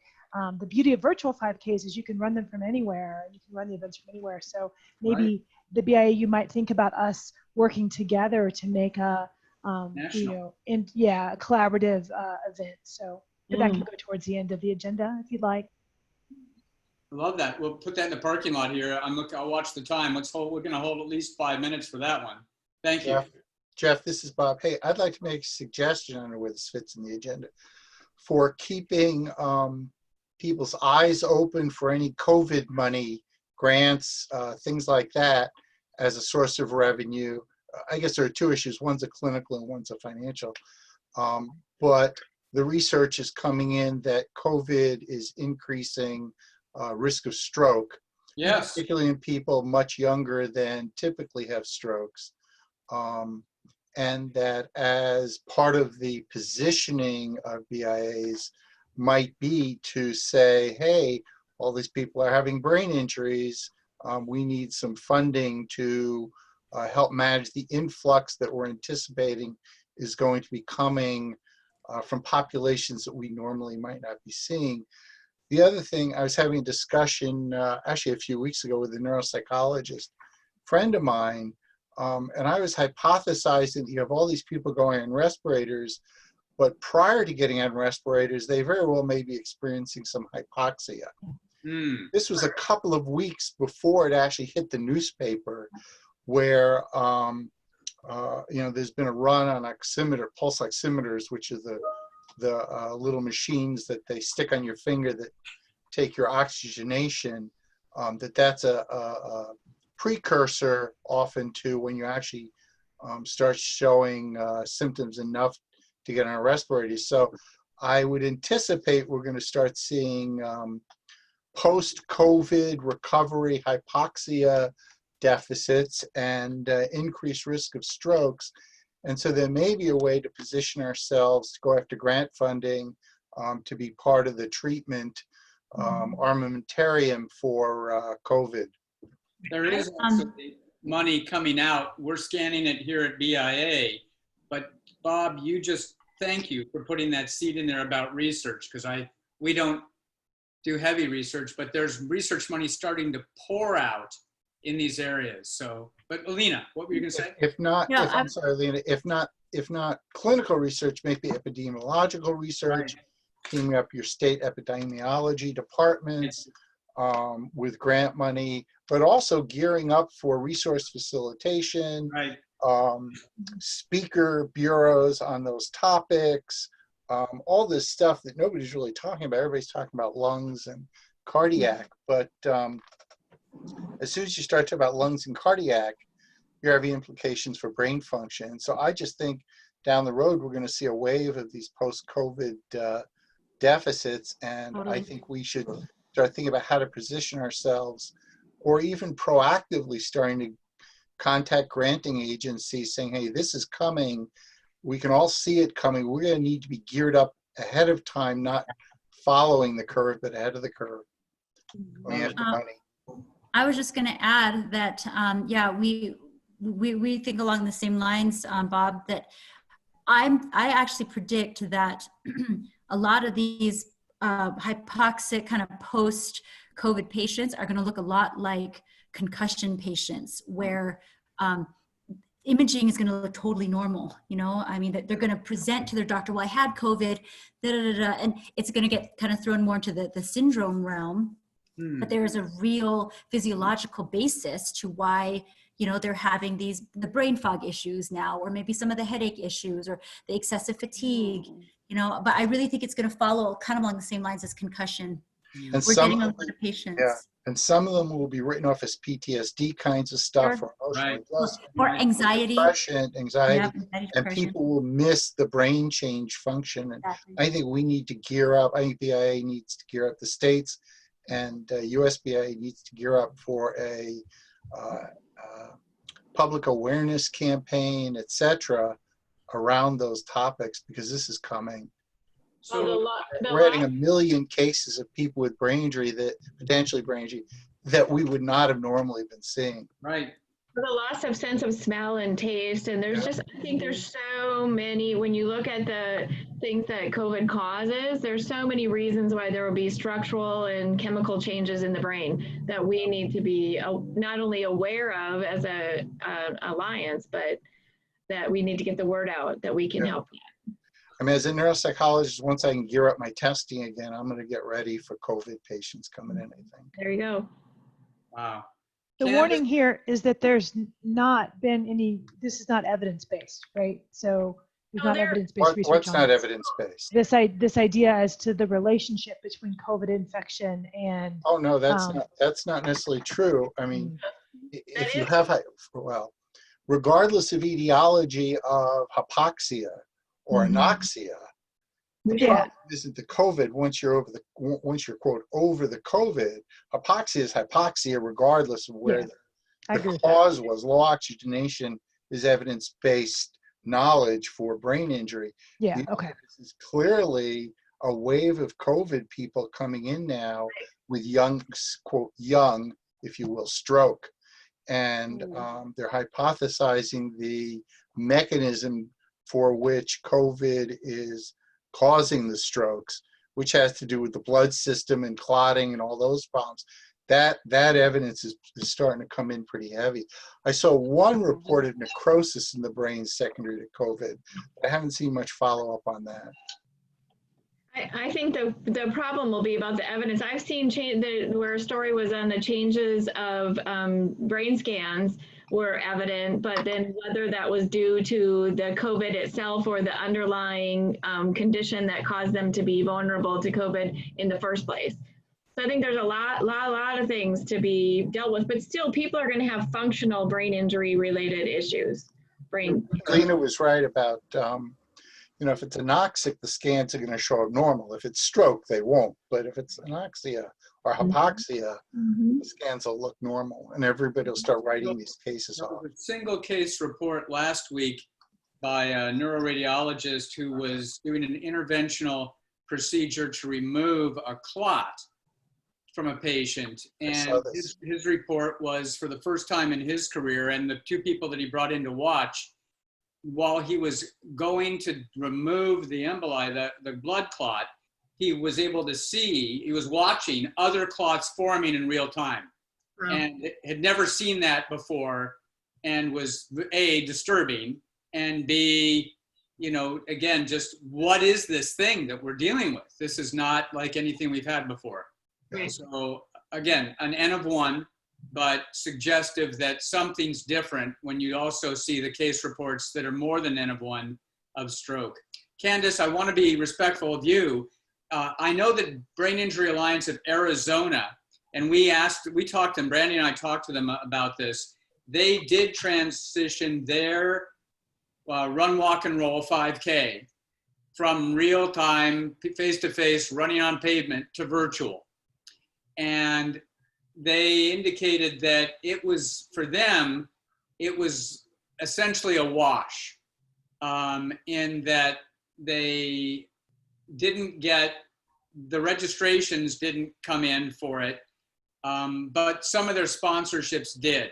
the beauty of virtual 5Ks is you can run them from anywhere. You can run the events from anywhere. So maybe the BIAU might think about us working together to make a, you know, a collaborative event. So that can go towards the end of the agenda if you'd like. I love that. We'll put that in the parking lot here. I'll watch the time. We're going to hold at least 5 minutes for that one. Thank you. Jeff, this is Bob. Hey, I'd like to make a suggestion. I don't know where this fits in the agenda for keeping people's eyes open for any COVID money, grants, things like that as a source of revenue. I guess there are two issues. One's a clinical and one's a financial. But the research is coming in that COVID is increasing risk of stroke, particularly in people much younger than typically have strokes. And that as part of the positioning of BIAs might be to say, hey, all these people are having brain injuries. We need some funding to help manage the influx that we're anticipating is going to be coming from populations that we normally might not be seeing. The other thing, I was having a discussion actually a few weeks ago with a neuropsychologist friend of mine, and I was hypothesizing that you have all these people going on respirators, but prior to getting on respirators, they very well may be experiencing some hypoxia. This was a couple of weeks before it actually hit the newspaper, where you know, there's been a run on pulse oximeters, which are the little machines that they stick on your finger that take your oxygenation. That's a precursor often to when you actually start showing symptoms enough to get on a respirator. So I would anticipate we're going to start seeing post-COVID recovery hypoxia deficits and increased risk of strokes. And so there may be a way to position ourselves to go after grant funding to be part of the treatment armamentarium for COVID. There is actually money coming out. We're scanning it here at BIA. But Bob, thank you for putting that seed in there about research, because we don't do heavy research, but there's research money starting to pour out in these areas. So, but Alina, what were you going to say? I'm sorry, Alina, if not clinical research, maybe epidemiological research, teaming up your state epidemiology departments with grant money, but also gearing up for resource facilitation, speaker bureaus on those topics, all this stuff that nobody's really talking about. Everybody's talking about lungs and cardiac, but as soon as you start talking about lungs and cardiac, you're having implications for brain function. So I just think down the road, we're going to see a wave of these post-COVID deficits. And I think we should start thinking about how to position ourselves, or even proactively starting to contact granting agencies saying, hey, this is coming. We can all see it coming. We're going to need to be geared up ahead of time, not following the curve, but ahead of the curve. We have the money. I was just going to add that, yeah, we think along the same lines, Bob, that I actually predict that a lot of these hypoxic kind of post-COVID patients are going to look a lot like concussion patients, where imaging is going to look totally normal. You know, I mean, that they're going to present to their doctor, well, I had COVID, and it's going to get kind of thrown more into the syndrome realm. But there is a real physiological basis to why, you know, they're having the brain fog issues now, or maybe some of the headache issues, or the excessive fatigue, you know. But I really think it's going to follow kind of along the same lines as concussion. And we're getting a lot of patients. Yeah, and some of them will be written off as PTSD kinds of stuff, or emotional adjustment, or anxiety, depression, anxiety, and people will miss the brain change function. And I think we need to gear up. I think BIA needs to gear up. The states and USBIA needs to gear up for a public awareness campaign, etc., around those topics, because this is coming. So we're adding 1 million cases of people with brain injury that potentially brain injury that we would not have normally been seeing. right. The loss of sense of smell and taste, and there's just, I think there's so many, when you look at the things that COVID causes, there's so many reasons why there will be structural and chemical changes in the brain that we need to be not only aware of as a alliance, but that we need to get the word out that we can help. I mean, as a neuropsychologist, once I can gear up my testing again, I'm going to get ready for COVID patients coming in, I think. There you go. Wow. The Candace? warning here is that there's not been any, this is not evidence-based, right? So there's not evidence-based research What's on not this. evidence-based? This idea as to the relationship between COVID infection and Oh, no, that's not necessarily true. I mean, if you have, well, regardless of etiology of hypoxia or anoxia, the problem isn't the COVID. Once you're quote over the COVID, hypoxia is hypoxia regardless of where the cause was. Low oxygenation is evidence-based knowledge for brain injury. Yeah, This is clearly a wave of COVID people coming in now with young, quote, young, if you will, stroke. And they're hypothesizing the mechanism for which COVID is causing the strokes, which has to do with the blood system and clotting and all those problems. That evidence is starting to come in pretty heavy. I saw one reported necrosis in the brain secondary to COVID, but I haven't seen much follow-up on that. I think the problem will be about the evidence. I've seen where a story was on the changes of brain scans were evident, but then whether that was due to the COVID itself or the underlying condition that caused them to be vulnerable to COVID in the first place. So I think there's a lot of things to be dealt with, but still people are going to have functional brain injury related issues. Lena was right about, you know, if it's anoxic, the scans are going to show up normal. If it's stroke, they won't. But if it's anoxia or hypoxia, the scans will look normal, and everybody will start writing these cases off. There was a single case report last week by a neuroradiologist who was doing an interventional procedure to remove a clot from a patient. And his report was for the first time in his career, and the two people that he brought in to watch, while he was going to remove the emboli, the blood clot, he was able to see, he was watching other clots forming in real time. And had never seen that before, and was A, disturbing, and B, you know, again, just what is this thing that we're dealing with? This is not like anything we've had before. So again, an N of 1, but suggestive that something's different when you also see the case reports that are more than N of 1 of stroke. Candace, I want to be respectful of you. I know that Brain Injury Alliance of Arizona, and we talked to them, Brandy and I talked to them about this. They did transition their run, walk, and roll 5K from real time, face-to-face, running on pavement to virtual. And they indicated that it was, for them, it was essentially a wash in that they didn't get, the registrations didn't come in for it, but some of their sponsorships did.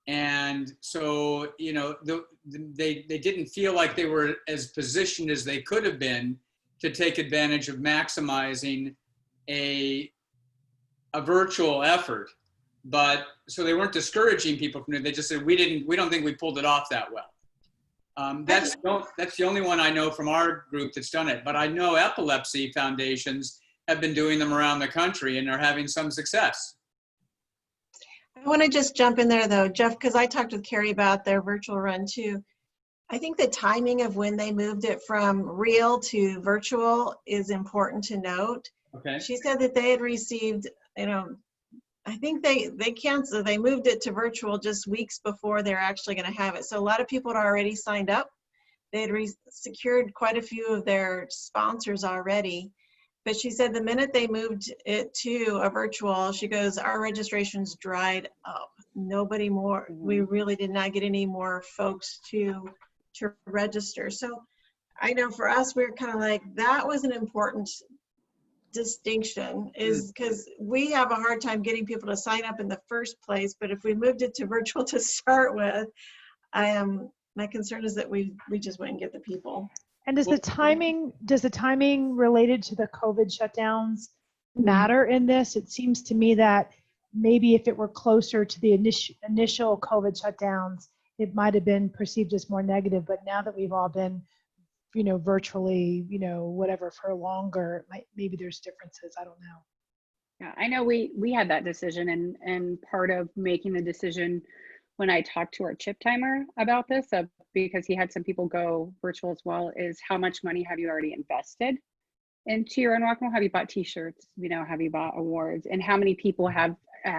And so, you know, they didn't feel like they were as positioned as they could have been to take advantage of maximizing a virtual effort. But so they weren't discouraging people from it. They just said, we don't think we pulled it off that well. That's the only one I know from our group that's done it. But I know epilepsy foundations have been doing them around the country and are having some success. I want to just jump in there though, Jeff, because I talked with Carrie about their virtual run too. I think the timing of when they moved it from real to virtual is important to note. Okay. She said that they had received, you know, I think they moved it to virtual just weeks before they're actually going to have it. So a lot of people had already signed up. They had secured quite a few of their sponsors already. But she said the minute they moved it to a virtual, she goes, our registrations dried up. Nobody more, we really did not get any more folks to register. So I know for us, we're kind of like, that was an important distinction, is because we have a hard time getting people to sign up in the first place. But if we moved it to virtual to start with, my concern is that we just wouldn't get the people. And does the timing related to the COVID shutdowns matter in this? It seems to me that maybe if it were closer to the initial COVID shutdowns, it might have been perceived as more negative. But now that we've all been, virtually, whatever for longer, maybe there's differences. I don't know. Yeah, I know we had that decision, and part of making the decision when I talked to our chip timer about this, because he had some people go virtual as well, is how much money have you already invested into your own rock and roll? Have you bought t-shirts? Have you bought awards? And how many people have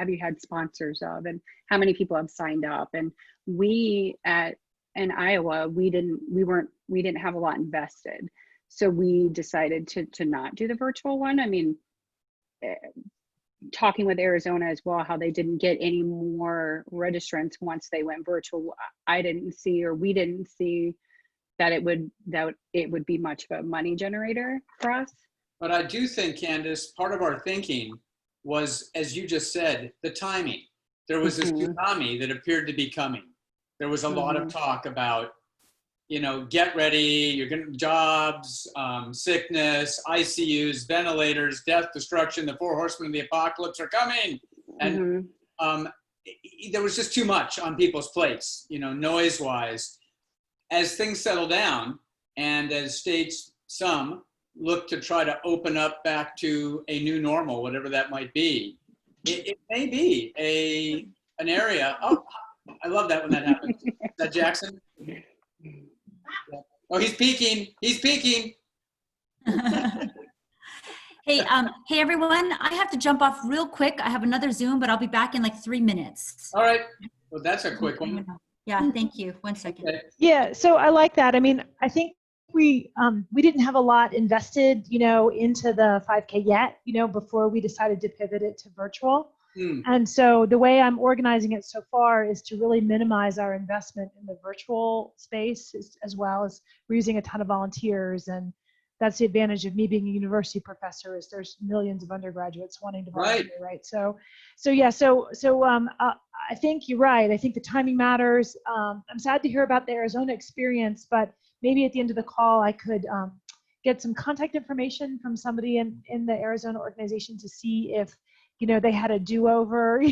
you had sponsors of? And how many people have signed up? And we in Iowa, we didn't have a lot invested. So we decided to not do the virtual one. I mean, talking with Arizona as well, how they didn't get any more registrants once they went virtual. We didn't see that it would be much of a money generator for us. But I do think, Candace, part of our thinking was, as you just said, the timing. There was this tsunami that appeared to be coming. There was a lot of talk about, get ready, you're going to jobs, sickness, ICUs, ventilators, death, destruction, the 4 horsemen of the apocalypse are coming. And there was just too much on people's plates, noise-wise. As things settle down and as states, some, look to try to open up back to a new normal, whatever that might be, it may be an area. Oh, I love that when that happens. Is that Jackson? Oh, he's peeking. He's peeking. Hey, everyone. I have to jump off real quick. I have another Zoom, but I'll be back in like 3 minutes. All right. Well, that's a quick one. Yeah, thank you. 1 second. Okay. Yeah, so I like that. I mean, I think we didn't have a lot invested, into the 5K yet, before we decided to pivot it to virtual. And so the way I'm organizing it so far is to really minimize our investment in the virtual space, as well as we're using a ton of volunteers. And that's the advantage of me being a university professor, is there's millions of undergraduates wanting to volunteer, right? So I think you're right. I think the timing matters. I'm sad to hear about the Arizona experience, but maybe at the end of the call, I could get some contact information from somebody in the Arizona organization to see if, they had a do-over,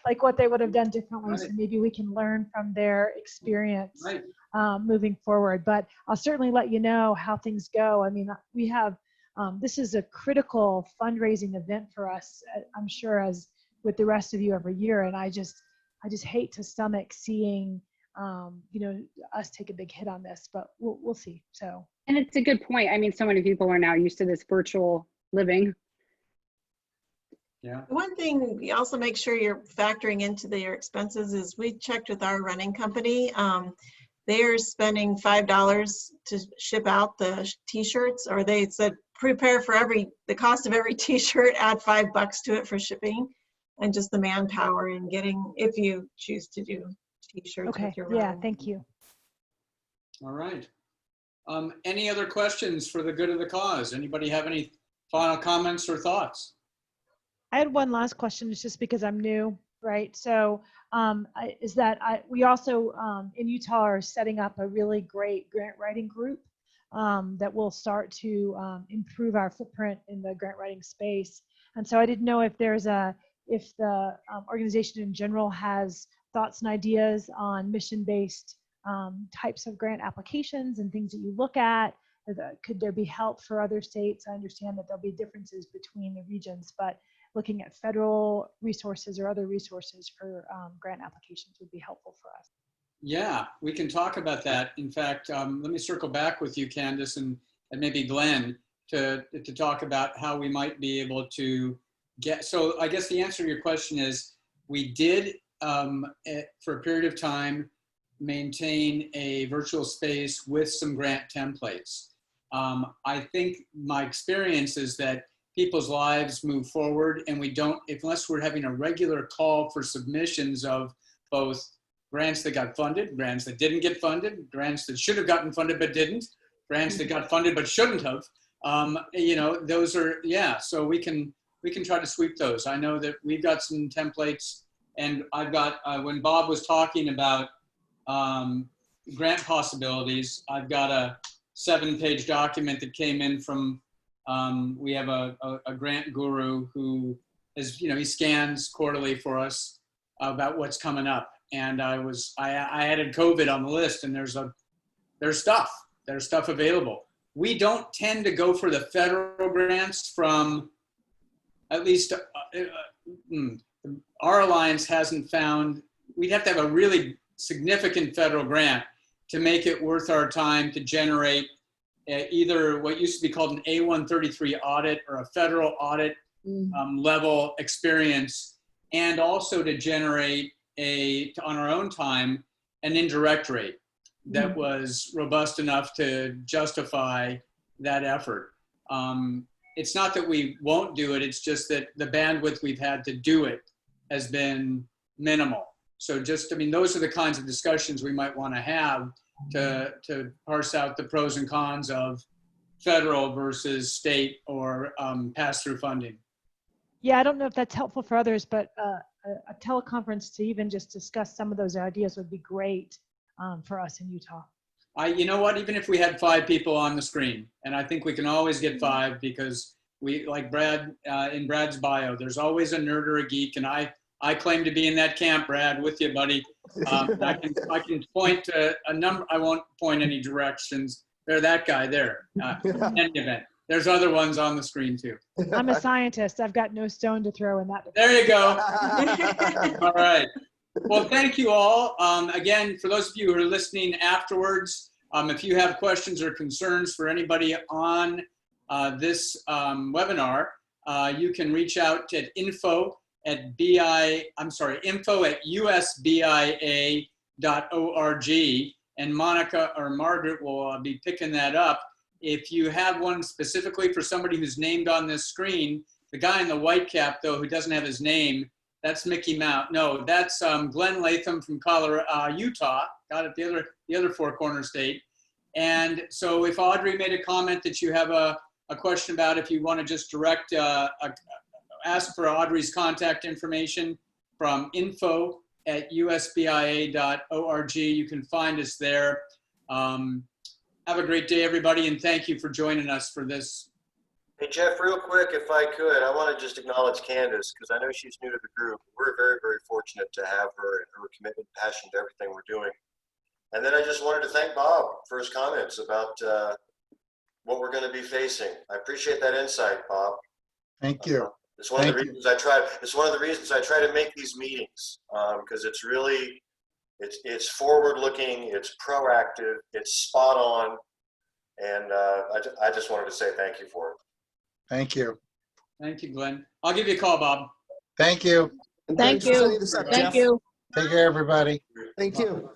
like what they would have done differently. So maybe we can learn from their experience moving forward. But I'll certainly let you know how things go. I mean, we have, this is a critical fundraising event for us, I'm sure, as with the rest of you every year. And I just hate to stomach seeing, us take a big hit on this, but we'll see. So. And it's a good point. I mean, so many people are now used to this virtual living. Yeah. One thing you also make sure you're factoring into your expenses is, we checked with our running company. They're spending $5 to ship out the t-shirts, or they said prepare for the cost of every t-shirt, add $5 to it for shipping, and just the manpower and getting, if you choose to do t-shirts. Okay. With your Yeah. running. Thank you. All right. Any other questions for the good of the cause? Anybody have any final comments or thoughts? I had one last question. It's just because I'm new, right? So we also in Utah are setting up a really great grant writing group that will start to improve our footprint in the grant writing space. And so I didn't know if if the organization in general has thoughts and ideas on mission-based types of grant applications and things that you look at. Could there be help for other states? I understand that there'll be differences between the regions, but looking at federal resources or other resources for grant applications would be helpful for us. Yeah, we can talk about that. In fact, let me circle back with you, Candace, and maybe Glenn, to talk about how we might be able to get, so I guess the answer to your question is, we did, for a period of time, maintain a virtual space with some grant templates. I think my experience is that people's lives move forward, and we don't, unless we're having a regular call for submissions of both grants that got funded, grants that didn't get funded, grants that should have gotten funded but didn't, grants that got funded but shouldn't have. You know, those are, yeah, so we can try to sweep those. I know that we've got some templates, and I've got, when Bob was talking about grant possibilities, I've got a 7-page document that came in from, we have a grant guru who is, you know, he scans quarterly for us about what's coming up. And I added COVID on the list, and there's stuff available. We don't tend to go for the federal grants from, at least our alliance hasn't found, we'd have to have a really significant federal grant to make it worth our time to generate either what used to be called an A133 audit or a federal audit level experience, and also to generate on our own time, an indirect rate that was robust enough to justify that effort. It's not that we won't do it, it's just that the bandwidth we've had to do it has been minimal. So just, I mean, those are the kinds of discussions we might want to have to parse out the pros and cons of federal versus state or pass-through funding. Yeah, I don't know if that's helpful for others, but a teleconference to even just discuss some of those ideas would be great for us in Utah. You know what, even if we had 5 people on the screen, and I think we can always get 5 because we, like Brad, in Brad's bio, there's always a nerd or a geek, and I claim to be in that camp, Brad, with you, buddy. I can point to a number, I won't point any directions. They're that guy there, in any event. There's other ones on the screen too. I'm a scientist. I've got no stone to throw in that. There you go. All right. Well, thank you all. Again, for those of you who are listening afterwards, if you have questions or concerns for anybody on this webinar, you can reach out at info@usbia.org, and Monica or Margaret will be picking that up. If you have one specifically for somebody who's named on this screen, the guy in the white cap, though, who doesn't have his name, that's Mickey Mouse. No, that's Glenn Latham from Utah. Got it, the other four corner state. And so if Audrey made a comment that you have a question about, if you want to just direct, ask for Audrey's contact information from info@usbia.org. You can find us there. Have a great day, everybody, and thank you for joining us for this. Hey, Jeff, real quick, if I could, I want to just acknowledge Candace, because I know she's new to the group. We're very, very fortunate to have her and her commitment and passion to everything we're doing. And then I just wanted to thank Bob for his comments about what we're going to be facing. I appreciate that insight, Bob. Thank you. It's one of the reasons I try. It's one of the reasons I try to make these meetings, because it's really, it's forward-looking, it's proactive, it's spot on, and I just wanted to say thank you for it. Thank you. Thank you, Glenn. I'll give you a call, Bob. Thank you. Thank you. Thank you. Thank you. Take care, everybody. Thank you.